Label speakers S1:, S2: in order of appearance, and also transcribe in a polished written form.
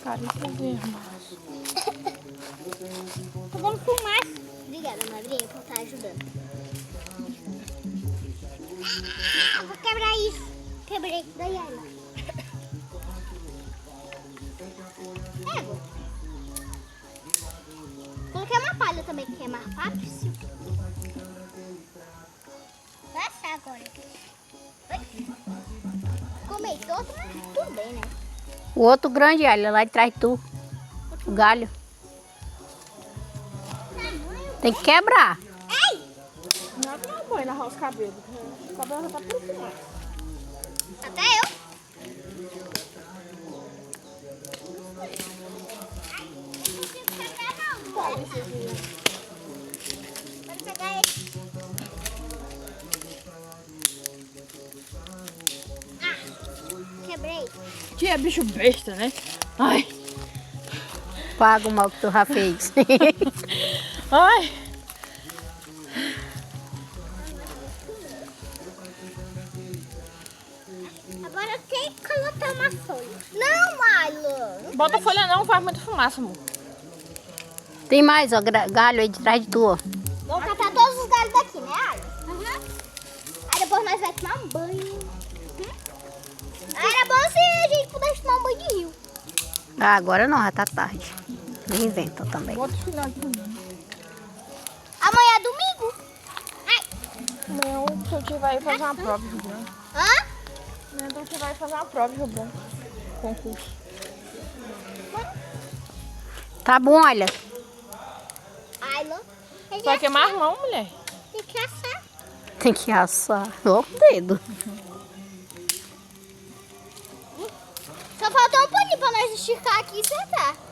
S1: Carícias irmãs.
S2: Fazendo fumaça. Obrigada, madrinha, por estar ajudando. Ah, vou quebrar isso. Quebrei. Daí ela. Pego. Coloquei uma palha também, que é mais fácil. Vai assar agora. Oi. Ficou meio torto, mas tudo bem, né?
S3: O outro grande alho lá de trás de tu. O galho. Tem que quebrar.
S2: Ei!
S1: Não é que não põe lavar os cabelos. O cabelo já tá tudo fumado.
S2: Até eu. Pode pegar ele. Ah, quebrei.
S1: Tia é bicho besta, né? Ai.
S3: Paga o mal que tu já fez.
S1: Ai.
S2: Agora tem que colocar uma folha. Não, Milo.
S1: Bota folha não, faz muita fumaça, amor.
S3: Tem mais, ó, galho aí de trás de tu, ó.
S2: Vamos catar todos os galhos daqui, né, Ai? Aí depois nós vamos tomar um banho. Aí era bom se a gente pudesse tomar um banho de rio.
S3: Ah, agora não, já tá tarde. Nem inventa também.
S1: Bota o final de domingo.
S2: Amanhã é domingo. Ai.
S1: Não, o seu tio vai fazer uma prova, Rio Branco.
S2: Hã?
S1: Não, então você vai fazer uma prova, Rio Branco. Concurso.
S3: Tá bom, olha.
S2: Ailo.
S1: Vai queimar as mãos, mulher.
S2: Tem que assar.
S3: Tem que assar. Ó o dedo.
S2: Só faltou um paninho pra nós esticar aqui e sentar.